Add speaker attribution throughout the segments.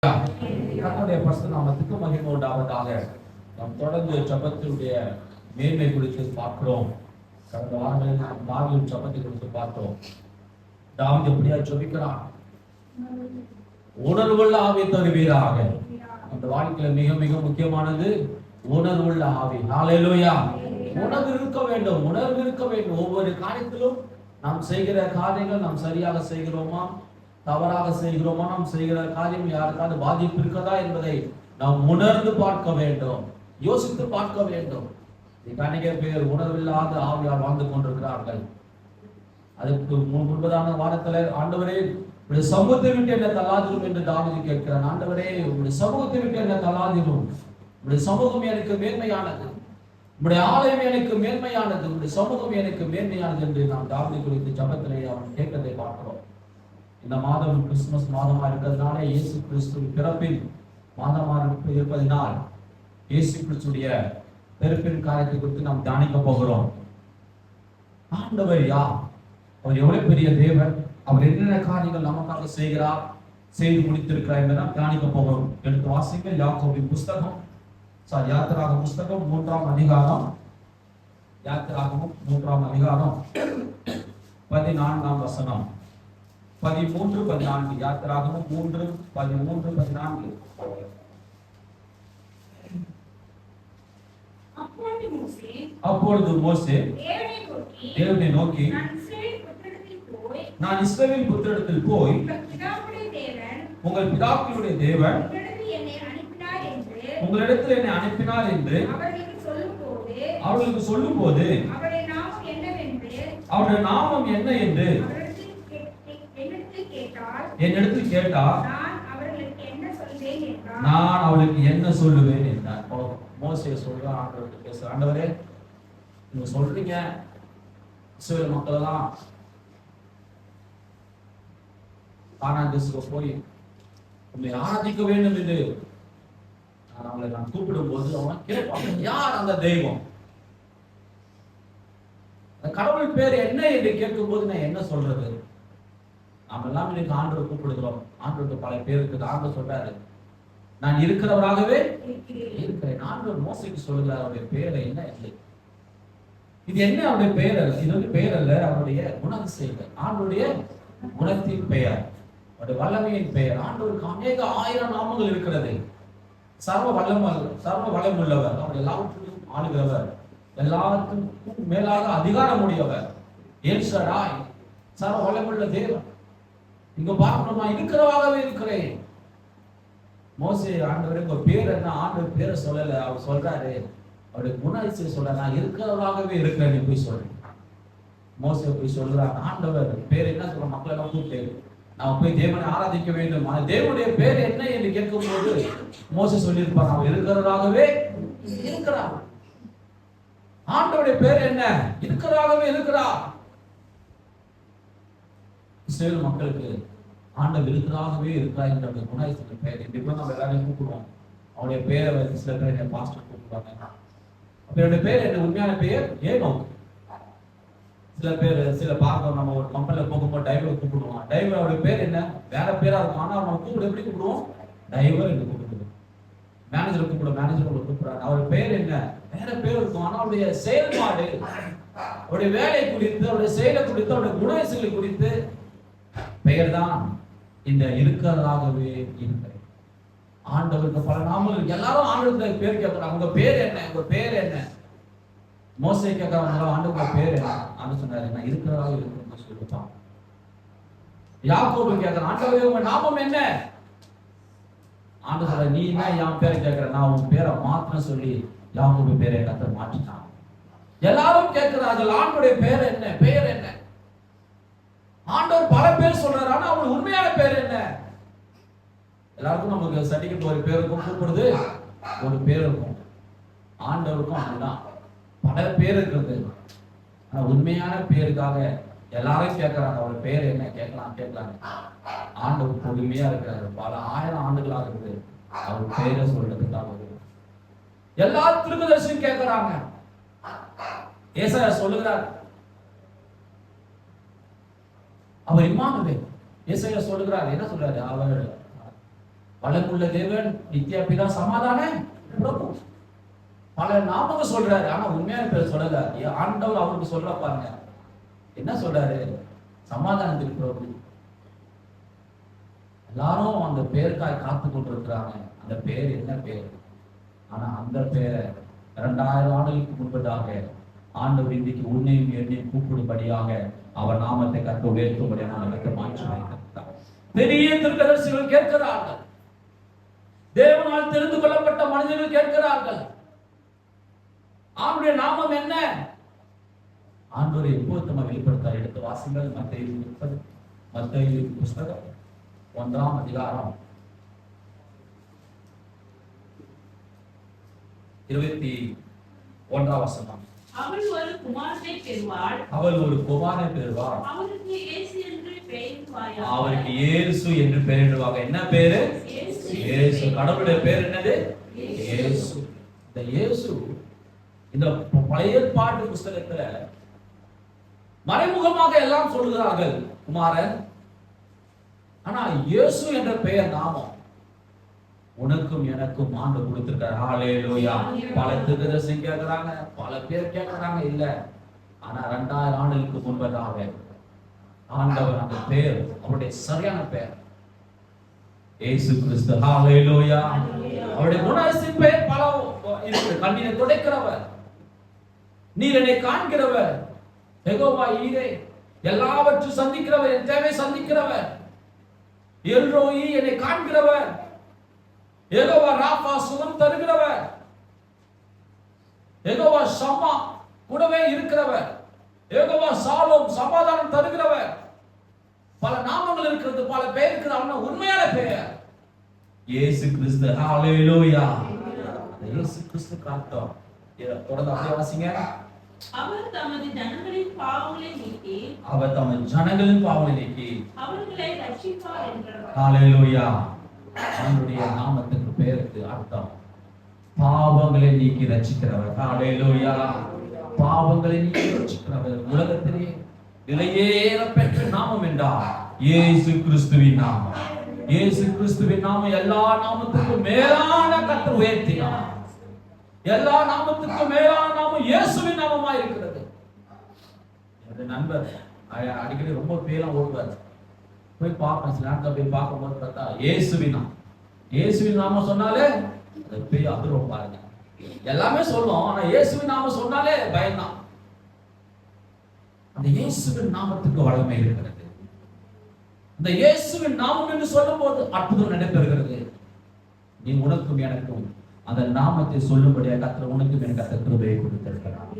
Speaker 1: கர்த்தருடைய பரிசுத்த நாமத்துக்கு மகிமை உண்டாவதாக. நாம் தொடர்ந்து ஜெபத்தினுடைய மேன்மை குறித்து பார்க்கிறோம். கடந்த வாரங்களில் நாம் தாவீது ஜெபத்தை குறித்து பார்த்தோம். தாவீது எப்படியா ஜெபிக்கிறான்? உணர்வுள்ள ஆவி தருவீராக. அந்த வாழ்க்கையில மிக மிக முக்கியமானது உணர்வுள்ள ஆவி. ஹல்லேலூயா. உணர்வு இருக்க வேண்டும், உணர்வு இருக்க வேண்டும். ஒவ்வொரு காரியத்திலும் நாம் செய்கிற காரியங்கள் நாம் சரியாக செய்கிறோமா, தவறாக செய்கிறோமா, நாம் செய்கிற காரியம் யாருக்காவது பாதிப்பு இருக்கிறதா என்பதை நாம் உணர்ந்து பார்க்க வேண்டும், யோசித்து பார்க்க வேண்டும். அநேக பேர் உணர்வில்லாத ஆவியால் வாழ்ந்து கொண்டிருக்கிறார்கள். அதுக்கு முன்பதான வாரத்துல ஆண்டவரே உடைய சமூகத்தை விட்டு என்ன தள்ளாதிரும் என்று தாவீது கேட்கிறான். ஆண்டவரே உடைய சமூகத்தை விட்டு என்ன தள்ளாதிரும், உடைய சமூகம் எனக்கு மேன்மையானது, உடைய ஆலயம் எனக்கு மேன்மையானது, உடைய சமூகம் எனக்கு மேன்மையானது என்று நாம் தாவீது குறித்து ஜெபத்திலே அவன் கேட்டதை பார்க்கிறோம். இந்த மாதம் கிறிஸ்துமஸ் மாதமா இருக்கிறதுனால, இயேசு கிறிஸ்து பிறப்பின் மாதமா இருப்பதனால் இயேசு கிறிஸ்துடைய பிறப்பின் காரியத்தை குறித்து நாம் தியானிக்க போகிறோம். ஆண்டவர் யார்? அவர் எவ்வளவு பெரிய தேவன், அவர் என்னென்ன காரியங்கள் நமக்காக செய்கிறார், செய்து முடித்திருக்கிறார் என்பதை நாம் தியானிக்க போகிறோம். எடுத்து வாசிங்க யாக்கோபின் புஸ்தகம், யாத்திராக புஸ்தகம் 3ஆம் அதிகாரம், யாத்திராகமும் 3ஆம் அதிகாரம் 14ஆம் வசனம், 13, 14. யாத்திராகமும் 3, 13, 14. அப்பொழுது மோசே தேவனை நோக்கி, நான் இஸ்ரவேல் புத்திரரிடத்தில் போய் உங்கள் பிதாக்களுடைய தேவன் உங்களிடத்தில் என்னை அனுப்பினார் என்று அவர்களுக்கு சொல்லும்போது அவருடைய நாமம் என்ன என்று என்னிடத்தில் கேட்டார், நான் அவளுக்கு என்ன சொல்லுவேன் என்றார். மோசே சொல்றான், ஆண்டவர்கிட்ட பேசுறான். ஆண்டவரே, நீங்க சொல்றீங்க இஸ்ரவேல் மக்கள் எல்லாம் கானான் தேசத்துக்கு போய் உங்களை ஆராதிக்க வேண்டும் என்று நான் கூப்பிடும் போது அவன் கேட்பாங்க, யார் அந்த தெய்வம், அந்த கடவுள் பேர் என்ன என்று கேட்கும் போது நான் என்ன சொல்றது? நாம் எல்லாம் இன்னைக்கு ஆண்டவரை கூப்பிடுகிறோம். ஆண்டவருக்கு பல பேர் இருக்குது. ஆண்டவர் சொல்றாரு, நான் இருக்கிறவராகவே இருக்கிறேன். ஆண்டவர் மோசேக்கு சொல்லுகிறார், அவருடைய பேரை என்ன இல்லை. இது என்ன அவருடைய பெயர் அல்ல, இது வந்து பெயர் அல்ல, அவருடைய குணாதிசயங்கள், ஆண்டவருடைய குணத்தின் பெயர், அவருடைய வல்லமையின் பெயர். ஆண்டவருக்கு அநேக 1000 நாமங்கள் இருக்கிறது. சர்வ வல்லம் உள்ளவர், அவர் எல்லாவற்றையும் ஆளுகிறவர், எல்லாத்துக்கும் மேலாக அதிகாரம் உடையவர், எல் ஷடாய், சர்வ வல்லமுள்ள தேவன். இங்க பார்க்கணுமா, இருக்கிறவாகவே இருக்கிறேன். மோசே, ஆண்டவரே உங்க பேர் என்ன? ஆண்டவர் பேரை சொல்லல, அவர் சொல்றாரு, அவருடைய குணாதிசயம் சொல்ற, நான் இருக்கிறவராகவே இருக்கிறேன் நீ போய் சொல்றேன். மோசே போய் சொல்றாரு, ஆண்டவர் பேர் என்ன சொல்ற, மக்கள் எல்லாம் கூப்பிட்டு நான் போய் தேவனை ஆராதிக்க வேண்டும், அந்த தேவனுடைய பேர் என்ன என்று கேட்கும் போது மோசே சொல்லியிருப்பார், அவர் இருக்கிறவராகவே இருக்கிறார். ஆண்டவருடைய பேர் என்ன? இருக்கிறவராகவே இருக்கிறார். இஸ்ரவேல் மக்களுக்கு ஆண்டவர் இருக்கிறாகவே இருக்கிறார் என்ற அந்த குணாதிசயத்தின் பெயர். இப்ப நம்ம எல்லாரையும் கூப்பிடுவோம், அவருடைய பேரை வைத்து சில பேர் என்ன பாஸ்டர் கூப்பிடுவாங்க. அவருடைய பேர் என்ன? உண்மையான பெயர் ஏனோக். சில பேர் சில பார்க்க நம்ம ஒரு கம்பெனில போகும்போது டிரைவரை கூப்பிடுவோம். டிரைவர் அவருடைய பேர் என்ன? வேற பேரா இருக்கும், ஆனா நம்ம கூப்பிடு எப்படி கூப்பிடுவோம்? டிரைவர் என்று கூப்பிடுவோம். மேனேஜர் கூப்பிடுவோம், மேனேஜர் கூப்பிடுறாரு, அவருடைய பேர் என்ன? வேற பேர் இருக்கும், ஆனா அவருடைய செயல்பாடு, அவருடைய வேலை குறித்து, அவருடைய செயலை குறித்து, அவருடைய குணாதிசயங்களை குறித்து பெயர் தான் இந்த இருக்கிறதாகவே இருக்கிறேன். ஆண்டவருக்கு பல நாமங்கள். எல்லாரும் ஆண்டவருக்கு பேர் கேட்கிறாங்க, உங்க பேர் என்ன? உங்க பேர் என்ன? மோசே கேட்கறாங்க, ஆண்டவருக்கு பேர் என்ன? ஆண்டு சொன்னாரு, நான் இருக்கிறதாக இருக்குன்னு சொல்லிட்டான். யாக்கோபு கேட்கறான், ஆண்டவரே உங்க நாமம் என்ன? ஆண்டு சொல்ற, நீ என்ன என் பேரை கேட்கிற? நான் உன் பேரை மாத்திரம் சொல்லி யாக்கோபு பேரை கர்த்தர் மாற்றினான். எல்லாரும் கேட்கிறார்கள், ஆண்டவருடைய பேர் என்ன? பெயர் என்ன? ஆண்டவர் பல பேர் சொல்றாரு, ஆனா அவங்களுக்கு உண்மையான பேர் என்ன? எல்லாருக்கும் நமக்கு சர்டிபிகேட் ஒரு பேர் இருக்கும், கூப்பிடுது ஒரு பேர் இருக்கும். ஆண்டவருக்கும் அப்படிதான் பல பேர் இருக்கிறது, ஆனா உண்மையான பேருக்காக எல்லாரும் கேட்கறாங்க, அவர் பேர் என்ன? கேட்கலாம். ஆண்டவர் பொறுமையா இருக்கிறாரு, பல 1000 ஆண்டுகளாக இருக்குது அவர் பேரை சொல்றதுக்காக. எல்லா தீர்க்கதரிசியும் கேட்கறாங்க. ஏசாயா சொல்லுகிறார், அவர் இம்மானுவேல். ஏசாயா சொல்லுகிறார், என்ன சொல்றாரு? அவர் வளமுள்ள தேவன், நித்திய பிதா, சமாதான பிரபு. பல நாமங்கள் சொல்றாரு, ஆனா உண்மையான பேர் சொல்லல. ஆண்டவர் அவருக்கு சொல்ற பாருங்க, என்ன சொல்றாரு? சமாதானத்தின் பிரபு. எல்லாரும் அந்த பேருக்காக காத்து கொண்டிருக்கிறாங்க. அந்த பேர் என்ன பேர்? ஆனா அந்த பேரை 2000 ஆண்டுகளுக்கு முன்பதாக ஆண்டவர் இன்றைக்கு உன்னையும் என்னையும் கூப்பிடும்படியாக அவர் நாமத்தை கற்று உயர்த்தும்படியாக நமக்கு மாற்றி வைத்திருக்கிறார். பெரிய தீர்க்கதரிசிகள் கேட்கிறார்கள், தேவனால் தெரிந்து கொள்ளப்பட்ட மனிதர்கள் கேட்கிறார்கள், அவருடைய நாமம் என்ன? ஆண்டவரை எப்போது நம்ம வெளிப்படுத்த எடுத்து வாசிங்கள். மத்தேயு புஸ்தகம் 1ஆம் அதிகாரம் 21ஆம் வசனம்.
Speaker 2: அவள் ஒரு குமாரனை பெறுவாள். அவருக்கு இயேசு என்று பெயரிடுவாயாக. என்ன பேரு?
Speaker 1: இயேசு. கடவுளுடைய பேர் என்னது? இயேசு. இந்த இயேசு இந்த பழைய ஏற்பாட்டு புஸ்தகத்துல மறைமுகமாக எல்லாம் சொல்கிறார்கள் குமாரன். ஆனா இயேசு என்ற பெயர் நாமம் உனக்கும் எனக்கும் ஆண்டு கொடுத்திருக்கார். ஹல்லேலூயா. பல தீர்க்கதரிசி கேட்கிறாங்க, பல பேர் கேட்கிறாங்க, இல்ல. ஆனா 2000 ஆண்டுகளுக்கு முன்பதாக ஆண்டவர் அந்த பெயர், அவருடைய சரியான பெயர் இயேசு கிறிஸ்து. ஹல்லேலூயா. அவருடைய குணாதிசய பெயர் பல இருக்கு. கண்ணீரை துடைக்கிறவர், நீரனை காண்கிறவர், யெகோவா ஈரே, எல்லாவற்றையும் சந்திக்கிறவர், என் தேவை சந்திக்கிறவர், எல்ரோயி என்னை காண்கிறவர், யெகோவா ராபா சுகம் தருகிறவர், யெகோவா ஷம்மா கூடவே இருக்கிறவர், யெகோவா சாலோம் சமாதானம் தருகிறவர். பல நாமங்கள் இருக்கிறது, பல பெயர் இருக்கிறது. அவன் உண்மையான பெயர் இயேசு கிறிஸ்து. ஹல்லேலூயா. இயேசு கிறிஸ்து காத்தோம். தொடர்ந்து அப்படியே வாசிங்க.
Speaker 2: அவர் தமது ஜனங்களின் பாவங்களை நீக்கி அவர்களை ரட்சிப்பார் என்றார்.
Speaker 1: ஹல்லேலூயா. அவருடைய நாமத்துக்கு பெயருக்கு அர்த்தம் பாவங்களை நீக்கி ரட்சிக்கிறவர். ஹல்லேலூயா. பாவங்களை நீக்கி ரட்சிக்கிறவர். உலகத்திலே விலையேற பெற்ற நாமம் என்றால் இயேசு கிறிஸ்துவின் நாமம். இயேசு கிறிஸ்துவின் நாமம் எல்லா நாமத்துக்கும் மேலான கர்த்தர் உயர்த்தினார். எல்லா நாமத்துக்கும் மேலான நாமம் இயேசுவின் நாமமா இருக்கிறது. என்னுடைய நண்பர் அடிக்கடி ரொம்ப பேரெல்லாம் ஓடுவார். போய் பார்ப்பேன், சில நாட்கள் போய் பார்க்கும்போது பார்த்தா இயேசுவின் நாமம் சொன்னாலே அது போய் அதிரும் பாருங்க. எல்லாமே சொல்லும், ஆனா இயேசுவின் நாமம் சொன்னாலே பயம்தான். அந்த இயேசுவின் நாமத்துக்கு வல்லமை இருக்கிறது. அந்த இயேசுவின் நாமம் என்று சொல்லும் போது அற்புதம் நடைபெறுகிறது. நீ உனக்கும் எனக்கும் அந்த நாமத்தை சொல்லும்படியா கர்த்தர் உனக்கும் எனக்கு அந்த கிருபையை கொடுத்திருக்கிறார்.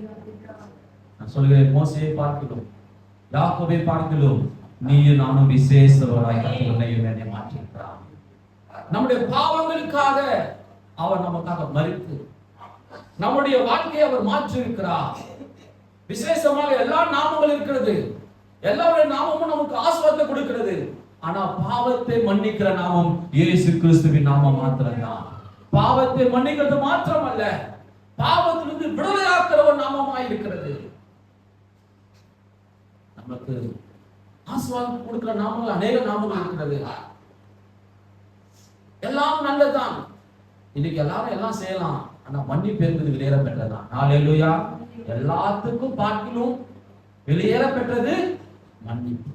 Speaker 1: நான் சொல்கிறேன், மோசேயை பார்க்கிறோம், யாக்கோபை பார்க்கிறோம், நீயும் நானும் விசேஷவராய் கர்த்தர் உன்னையும் என்னை மாற்றியிருக்கிறார். நம்முடைய பாவங்களுக்காக அவர் நமக்காக மரித்து நம்முடைய வாழ்க்கையை அவர் மாற்றி இருக்கிறார். விசேஷமாக எல்லா நாமங்கள் இருக்கிறது, எல்லாருடைய நாமமும் நமக்கு ஆசீர்வாதத்தை கொடுக்கிறது. ஆனா பாவத்தை மன்னிக்கிற நாமம் இயேசு கிறிஸ்துவின் நாமம் மாத்திரம்தான். பாவத்தை மன்னிக்கிறது மாத்திரமல்ல, பாவத்திலிருந்து விடுதலையாக்குற ஒரு நாமமாய் இருக்கிறது. நமக்கு ஆசீர்வாதம் கொடுக்கிற நாமங்கள் அநேக நாமங்கள் இருக்கிறது. எல்லாம் நல்லதுதான். இன்னைக்கு எல்லாரும் எல்லாம் செய்யலாம், ஆனா மன்னிப்பு என்பது வெளியேற பெற்றதுதான். ஹல்லேலூயா. எல்லாத்துக்கும் பார்க்கிலும் வெளியேற பெற்றது மன்னிப்பு.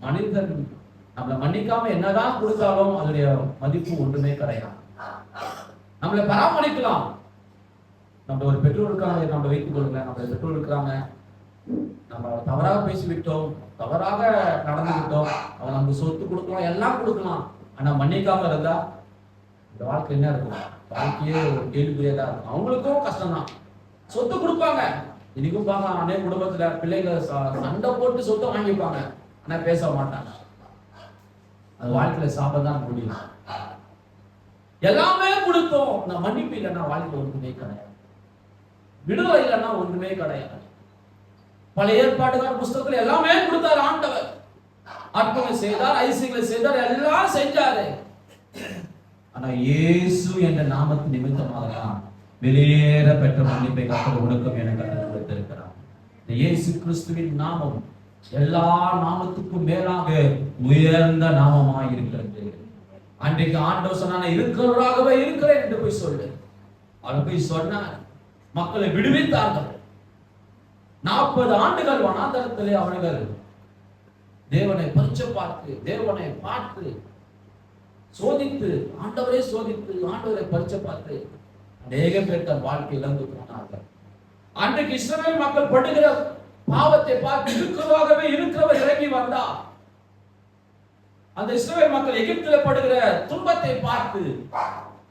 Speaker 1: மனிதன் நம்மளை மன்னிக்காம என்னதான் கொடுத்தாலும் அதனுடைய மதிப்பு ஒன்றுமே கிடையாது. நம்மளை பராமரிக்கலாம். நம்ம ஒரு பெற்றோர் இருக்காங்க, நம்ம வைத்துக் கொள்ளுங்க, நம்ம பெற்றோர் இருக்கிறாங்க, நம்ம தவறாக பேசிவிட்டோம், தவறாக நடந்து விட்டோம், அவன் நமக்கு சொத்து கொடுக்கலாம், எல்லாம் கொடுக்கலாம். ஆனா மன்னிக்காம இருந்தா இந்த வாழ்க்கை என்ன இருக்கும்? வாழ்க்கையே ஒரு கேள்விக்குறியா தான் இருக்கும். அவங்களுக்கும் கஷ்டம் தான். சொத்து கொடுப்பாங்க, இன்னைக்கும் பார்க்கலாம், அநேக குடும்பத்துல பிள்ளைகள் சண்டை போட்டு சொத்தை வாங்கிப்பாங்க, ஆனா பேச மாட்டாங்க. அது வாழ்க்கையில சாப்பிடதான் முடியும். எல்லாமே கொடுத்தோம், நான் மன்னிப்பு இல்லைன்னா வாழ்க்கை ஒன்றுமே கிடையாது, விடுதலை இல்லைன்னா ஒன்றுமே கிடையாது. பல ஏற்பாடுகள் புஸ்தகத்துல எல்லாமே கொடுத்தாரு ஆண்டவர். அற்புதங்களை செய்தார், ஐசியங்களை செய்தார், எல்லாம் செஞ்சாரு. ஆனா இயேசு என்ற நாமத்தின் நிமித்தமாக வெளியேற பெற்ற மன்னிப்பை கர்த்தர் உனக்கும் எனக்கு கொடுத்திருக்கிறார். இந்த இயேசு கிறிஸ்துவின் நாமம் எல்லா நாமத்துக்கும் மேலாக உயர்ந்த நாமமாய் இருக்கிறது. அன்றைக்கு ஆண்டவர் சொன்ன இருக்கிறவராகவே இருக்கிறேன் என்று போய் சொல்லு. அவர் போய் சொன்னார், மக்களை விடுவித்தார்கள். 40 ஆண்டுகள் வனாந்தரத்திலே அவர்கள் தேவனை பரிச்சை பார்த்து, தேவனை பார்த்து சோதித்து, ஆண்டவரை சோதித்து, ஆண்டவரை பரிச்சை பார்த்து அநேக பேர் தன் வாழ்க்கை இழந்து போனார்கள். அன்றைக்கு இஸ்ரவேல் மக்கள் படுகிற பாவத்தை பார்த்து இருக்கிறதாகவே இருக்கிறவர் இறங்கி வந்தார். அந்த இஸ்ரவேல் மக்கள் எகிப்தில படுகிற துன்பத்தை பார்த்து,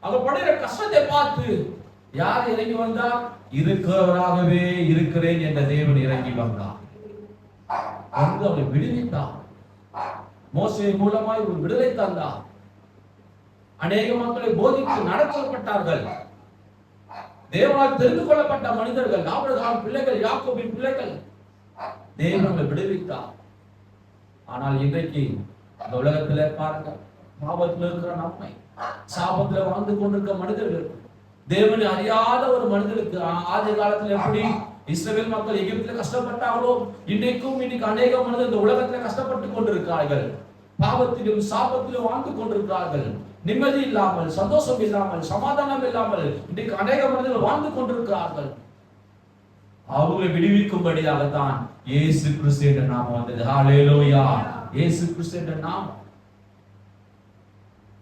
Speaker 1: அவர் படுகிற கஷ்டத்தை பார்த்து யார் இறங்கி வந்தார்? இருக்கிறவராகவே இருக்கிறேன் என்ற தேவன் இறங்கி வந்தார். வந்து அவரை விடுவித்தார். மோசே மூலமாய் ஒரு விடுதலை தந்தார். அநேக மக்களை போதித்து நடத்தப்பட்டார்கள். தேவனால் தெரிந்து கொள்ளப்பட்ட மனிதர்கள், ஆபிரகாம் பிள்ளைகள், யாக்கோபின் பிள்ளைகள், தேவனை விடுவித்தார். ஆனால் இன்றைக்கு இந்த உலகத்திலே பாருங்க, பாவத்தில் இருக்கிற நம்மை, சாபத்தில் வாழ்ந்து கொண்டிருக்கிற மனிதர்கள், தேவனை அறியாத ஒரு மனிதருக்கு ஆதி காலத்தில் எப்படி இஸ்ரவேல் மக்கள் எகிப்தில் கஷ்டப்பட்டார்களோ, இன்னைக்கு அநேக மனிதர் இந்த உலகத்தில் கஷ்டப்பட்டு கொண்டிருக்கிறார்கள். பாவத்திலும் சாபத்திலும் வாழ்ந்து கொண்டிருக்கிறார்கள். நிம்மதி இல்லாமல், சந்தோஷம் இல்லாமல், சமாதானம் இல்லாமல் இன்றைக்கு அநேக மனிதர்கள் வாழ்ந்து கொண்டிருக்கிறார்கள். அவர்களை விடுவிக்கும்படியாகத்தான் இயேசு கிறிஸ்து என்ற நாமம் வந்தது. ஹல்லேலூயா! இயேசு கிறிஸ்து என்ற நாமம்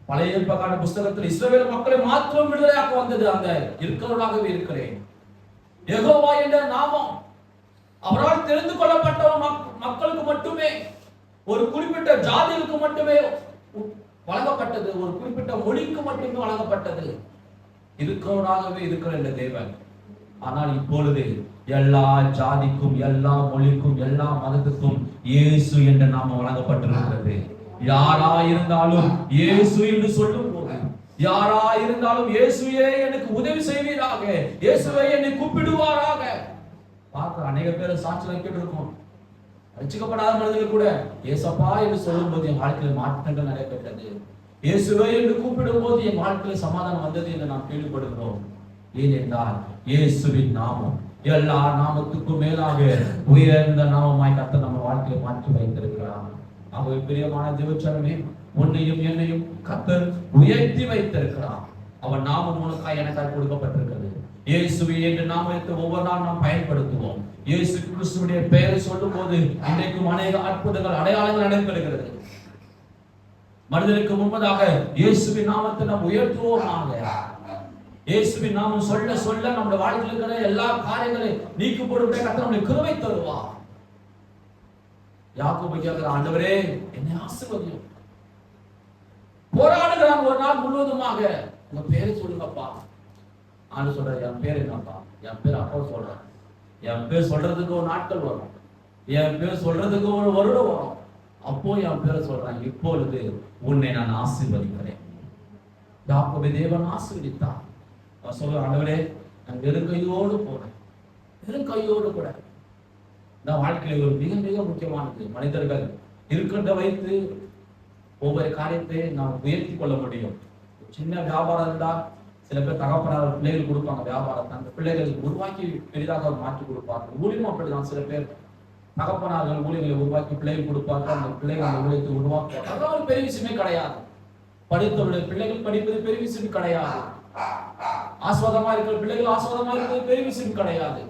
Speaker 1: பழைய ஏற்பாடு புத்தகத்தில் இஸ்ரவேல் மக்களை மாத்திரம் விடுதலையாக்க வந்தது. அந்த இருக்கிறவராகவே இருக்கிறேன் யெகோவா என்ற நாமம் அவரால் தெரிந்து கொள்ளப்பட்ட மக்களுக்கு மட்டுமே, ஒரு குறிப்பிட்ட ஜாதிகளுக்கு மட்டுமே வழங்கப்பட்டது, ஒரு குறிப்பிட்ட மொழிக்கு மட்டுமே வழங்கப்பட்டது. இருக்கிறவராகவே இருக்கிற இந்த தேவன். ஆனால் இப்பொழுது எல்லா ஜாதிக்கும், எல்லா மொழிக்கும், எல்லா மதத்துக்கும் இயேசு என்ற நாமம் வழங்கப்பட்டிருக்கிறது. யாராயிருந்தாலும் இயேசு என்று சொல்லும் போது, யாராயிருந்தாலும் இயேசுவே எனக்கு உதவி செய்வீராக, இயேசுவே என்னை கூப்பிடுவாராக. பார்க்க அநேக பேர் சாட்சி வைக்கிட்டு இருக்கோம். ரட்சிக்கப்படாத மனிதர்கள் கூட ஏசப்பா என்று சொல்லும் போது என் வாழ்க்கையில் மாற்றங்கள் நடைபெற்றது. இயேசுவே என்று கூப்பிடும் போது என் வாழ்க்கையில் சமாதானம் வந்தது என்று நாம் கேள்விப்படுகிறோம். ஏனென்றால் இயேசுவின் நாமம் எல்லா நாமத்துக்கும் மேலாக உயர்ந்த நாமமாய் கர்த்தர் நம்ம வாழ்க்கையை மாற்றி வைத்திருக்கிறார். ஆகவே பிரியமான தேவச்சனமே, உன்னையும் என்னையும் கர்த்தர் உயர்த்தி வைத்திருக்கிறார். அவன் நாமம் உனக்காய் எனக்காய் கொடுக்கப்பட்டிருக்கிறது. இயேசுவே என்ற நாமத்தை ஒவ்வொரு நாள் நாம் பயன்படுத்துவோம். இயேசு கிறிஸ்துவுடைய பெயரை சொல்லும் போது இன்றைக்கும் அநேக அற்புதங்கள், அடையாளங்கள் நடைபெறுகிறது. மனிதனுக்கு முன்பதாக இயேசுவின் நாமத்தை நாம் உயர்த்துவோமாக. இயேசுவின் நாமம் சொல்ல சொல்ல நம்முடைய வாழ்க்கையில் இருக்கிற எல்லா காரியங்களையும் நீக்கி போடுவதற்கு கர்த்தர் நம்மை கிருபை தருவார். யாக்கோபு கேட்கிற, ஆண்டவரே என்னை ஆசீர்வதியும். போராடுகிறான் ஒரு நாள் முழுவதுமாக. உங்க பேரை சொல்லுங்கப்பா. ஆண்டு சொல்ற, என் பேர் என்னப்பா? என் பேர் அப்பா சொல்றேன். என் பேர் சொல்றதுக்கு ஒரு நாட்கள் வரும், என் பேர் சொல்றதுக்கு ஒரு வருடம் வரும். அப்போ என் பேரை சொல்றேன். இப்பொழுது உன்னை நான் ஆசீர்வதிக்கிறேன். யாக்கோபை தேவன் ஆசீர்வதித்தார். அவர் சொல்ற, ஆண்டவரே நான் வெறும் கையோடு போறேன். வெறும் கையோடு கூட இந்த வாழ்க்கையில் ஒரு மிக மிக முக்கியமானது. மனிதர்கள் இருக்கின்ற வைத்து ஒவ்வொரு காரியத்தை நாம் உயர்த்தி கொள்ள முடியும். சின்ன வியாபாரம் இருந்தா சில பேர் தகப்பனார் பிள்ளைகள் கொடுப்பாங்க வியாபாரத்தை, அந்த பிள்ளைகள் உருவாக்கி பெரிதாக மாற்றி கொடுப்பார்கள். ஊழியம் அப்படிதான். சில பேர் தகப்பனார்கள் ஊழியர்களை உருவாக்கி பிள்ளைகள் கொடுப்பார்கள். அந்த பிள்ளைகள் அந்த ஊழியத்தை உருவாக்குவாங்க. அதெல்லாம் ஒரு பெரிய விஷயமே கிடையாது. படித்தவருடைய பிள்ளைகள் படிப்பது பெரிய விஷயம் கிடையாது. ஆஸ்வாதமா இருக்கிற பிள்ளைகள் ஆஸ்வாதமா இருக்கிறது பெரிய விஷயம் கிடையாது.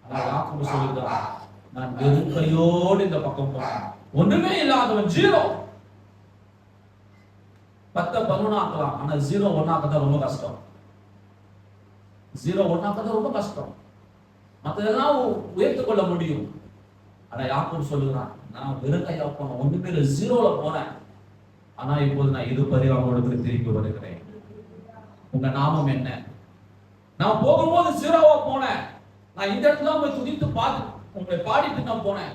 Speaker 1: ஆனால் யாக்கோபு சொல்லுகிறார், நான் வெறும் கையோடு இந்த பக்கம் போனேன். ஒண்ணுமே இல்லாதவன், ஜீரோ. 10 11 ஆக்கலாம், ஆனா 0 1 ஆக்கதான் ரொம்ப கஷ்டம். 0 1 ஆக்கதான் ரொம்ப கஷ்டம். மற்றதெல்லாம் உயர்த்திக் கொள்ள முடியும். ஆனா யாக்கோபு சொல்லுகிறான், நான் வெறும் கையா போனேன், ஒண்ணுமே இல்லை, 0ல போனேன். ஆனா இப்போது நான் இது பரிவாங்களோடு திருப்பி வருகிறேன். உங்க நாமம் என்ன? நான் போகும்போது 0வா போனேன். நான் இந்த இடத்துல போய் துதித்து பார்த்து உங்களை பாடிட்டு நான் போனேன்.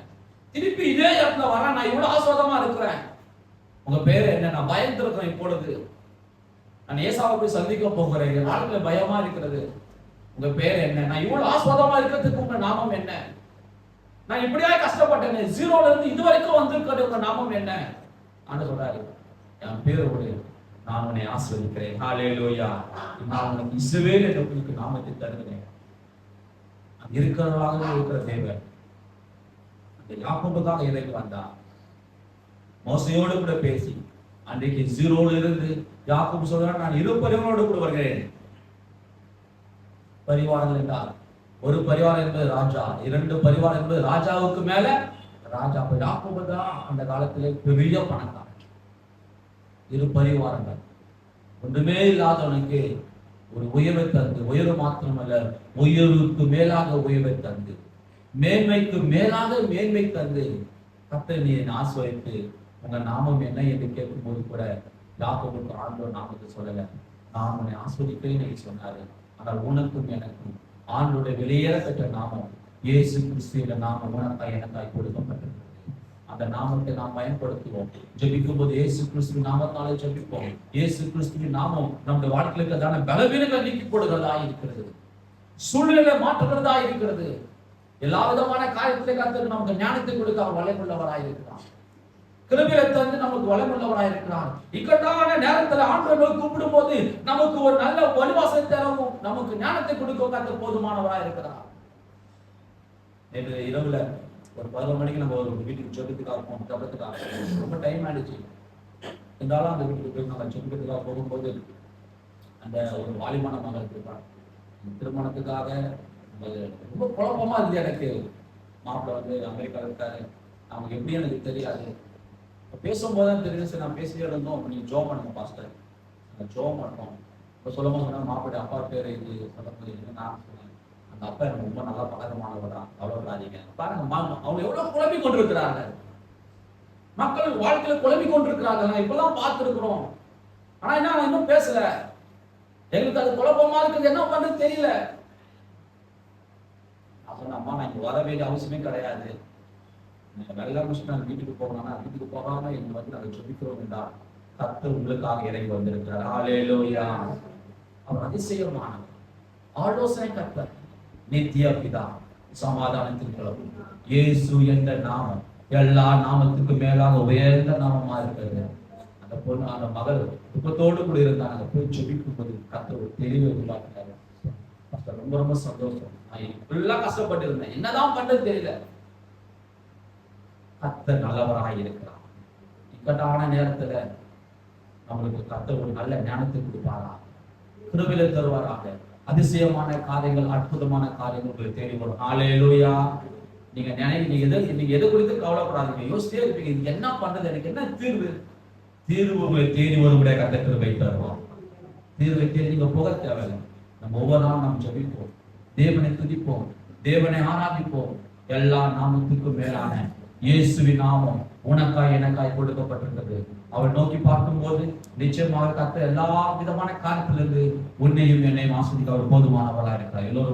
Speaker 1: திருப்பி இதே இடத்துல வரேன். நான் இவ்வளவு ஆஸ்வாதமா இருக்கிறேன். உங்க பேரு என்ன? நான் பயந்து இருக்கிறேன். இப்பொழுது நான் ஏசாவை போய் சந்திக்க போகிறேன். என் வாழ்க்கையில பயமா இருக்கிறது. உங்க பேரு என்ன? நான் இவ்வளவு ஆஸ்வாதமா இருக்கிறதுக்கு உங்க நாமம் என்ன? நான் இப்படியா கஷ்டப்பட்டேன், 0ல இருந்து இது வரைக்கும் வந்திருக்கிறது, உங்க நாமம் என்ன? ஆண்டு சொல்றாரு, என் பேரு ஒரு, நான் உன்னை ஆசீர்வதிக்கிறேன். ஹல்லேலூயா! நான் உனக்கு இஸ்ரவேல் என்ற உங்களுக்கு நாமத்தை தருகிறேன். இருக்கிறவராக இருக்கிற தேவன் அந்த யாக்கோபுக்காக இறங்கி வந்தார். மோசையோடு கூட பேசி அன்றைக்கு 0ல இருந்து யாக்கோபு சொல்றான், நான் 2 பரிவாரங்களோடு கூட வருகிறேன். பரிவாரங்கள் என்றால் ஒரு பரிவாரம் என்பது ராஜா, 2 பரிவாரம் என்பது ராஜாவுக்கு மேல ராஜா. அப்ப யாக்கோபு தான் அந்த காலத்திலே பெரிய பணக்காரன். 2 பரிவாரங்கள், ஒன்றுமே இல்லாதவனுக்கு ஒரு உயர்வை தந்து, உயர்வு மாத்திரமல்ல உயர்வுக்கு மேலாக உயர்வை தந்து, மேன்மைக்கு மேலாக மேன்மை தந்து கர்த்தர் நீ ஆசீர்வதித்து உங்க நாமம் என்ன என்று கேட்கும்போது கூட யாக்கோபுக்கு ஆண்டவர் நாமத்தை சொல்லல, நான் உன்னை ஆசீர்வதிக்கிறேன் சொன்னாரு. ஆனால் உனக்கும் எனக்கும் ஆண்டோடைய வெளியேற பெற்ற நாமம் இயேசு கிறிஸ்து என்ற நாமம் உனக்காய் எனக்காய் கொடுக்கப்பட்டிருக்கிறது. அந்த நாமத்தை நாம் பயன்படுத்துவோம். ஜெபிக்கும் போது இயேசு கிறிஸ்துவின் நாமத்தாலே ஜெபிப்போம். இயேசு கிறிஸ்துவின் நாமம் நம்முடைய வாழ்க்கையில் இருக்கிறதான பலவீனங்களை நீக்கி போடுகிறதா இருக்கிறது, சூழ்நிலை மாற்றுகிறதா இருக்கிறது. எல்லா விதமான காரியத்திலே கர்த்தர் நமக்கு ஞானத்தை கொடுக்க அவர் வல்லமையுள்ளவராய் இருக்கிறார். கிருபையை தந்து நமக்கு வல்லமையுள்ளவராய் இருக்கிறார். இக்கட்டான நேரத்தில் ஆண்டவரை நோக்கி கூப்பிடும் போது நமக்கு ஒரு நல்ல வழிவாசலை தரவும், நமக்கு ஞானத்தை கொடுக்க கர்த்தர் போதுமானவராய் இருக்கிறார். நேற்று இரவுல ஒரு 11 மணிக்கு நம்ம ஒரு வீட்டுக்கு ஜெபத்துக்காக போனோம். ஜெபத்துக்காக ரொம்ப டைம் ஆயிடுச்சு. இருந்தாலும் அந்த வீட்டுக்கு போய் நம்ம ஜெபத்துக்காக போகும்போது அந்த ஒரு வாலிமான மகள் இருப்பாங்க. திருமணத்துக்காக ரொம்ப குழப்பமா இருந்தது எனக்கு. மாப்பிள்ள வந்து அமெரிக்காவில் இருக்காரு, அவங்க எப்படி எனக்கு தெரியாது. பேசும்போது தான் தெரியும். சரி நான் பேசிட்டே இருந்தோம், நீங்க ஜோம் பண்ணுங்க பாஸ்டர், ஜோம் பண்ணோம். இப்போ சொல்லும் போது சொன்னா மாப்பிள்ளை அப்பா பேர் இது சொல்லும்போது நான் சொன்னேன், அந்த அப்பா எனக்கு ரொம்ப நல்லா பழக்கமானவர் தான், கவலைப்படாதீங்க. பாருங்க அவங்க எவ்வளவு குழம்பி கொண்டிருக்கிறாங்க, மக்கள் வாழ்க்கையில குழம்பி கொண்டிருக்கிறாங்க. நான் இப்பதான் பார்த்துருக்கிறோம். ஆனா என்ன இன்னும் பேசல, எங்களுக்கு அது குழப்பமா இருக்குது, என்ன பண்றது தெரியல. அம்மா நான் இங்க வர வேண்டிய அவசியமே கிடையாது, வெள்ளை முடிச்சு நான் வீட்டுக்கு போகணும்னா வீட்டுக்கு போகாம எங்க வந்து நாங்கள் ஜெபிக்கிறோம் என்றால் கர்த்தர் உங்களுக்காக இறங்கி வந்திருக்கிறார். ஹல்லேலூயா. அவர் அதிசயமானவர், ஆலோசனை கர்த்தர், நித்திய பிதா, சமாதானத்தின் கிழமை. இயேசு என்ற நாமம் எல்லா நாமத்துக்கு மேலாக உயர்ந்த நாமமா இருக்கிறது. அந்த பொண்ணு, அந்த மகள் துக்கத்தோடு கூட இருந்தாங்க. போய் ஜெபிக்கும் போது கர்த்தர் ஒரு தெளிவை உருவாக்கினார். ரொம்ப ரொம்ப சந்தோஷம். நான் இப்படிலாம் கஷ்டப்பட்டு இருந்தேன், என்னதான் பண்றது தெரியல. கர்த்தர் நல்லவராக இருக்கிறார். இக்கட்டான நேரத்துல நம்மளுக்கு கர்த்தர் ஒரு நல்ல ஞானத்தை கொடுப்பாரா, கிருபையை தருவாராக. அதிசயமான காரியங்கள், அற்புதமான காரியங்கள் உங்களுக்கு தேடி வரும். ஹல்லேலூயா. நீங்க நீங்க எதை குறித்து கவலைப்படாதீங்க, யோசிச்சே இருப்பீங்க, இது என்ன பண்றது, எனக்கு என்ன தீர்வு. தீர்வு உங்களை தேடி வரும்படியாக கர்த்தர் கிருபை தருவார். தீர்வை தேடி நீங்க போக தேவையில்லை. நம்ம ஒவ்வொரு நாளும் நாம் ஜெபிப்போம், தேவனை துதிப்போம், தேவனை ஆராதிப்போம். எல்லா நாமத்துக்கும் மேலான இயேசுவின் நாமம் உனக்காய் எனக்காய் கொடுக்கப்பட்டிருக்கிறது. அவள் நோக்கி பார்க்கும்போது நிச்சயமாக கர்த்தர் எல்லா விதமான காரியத்திலிருந்து உன்னையும் என்னையும் ஆசீர்வதிக்க அவர் போதுமானவராக இருக்கிறார். எல்லோரும்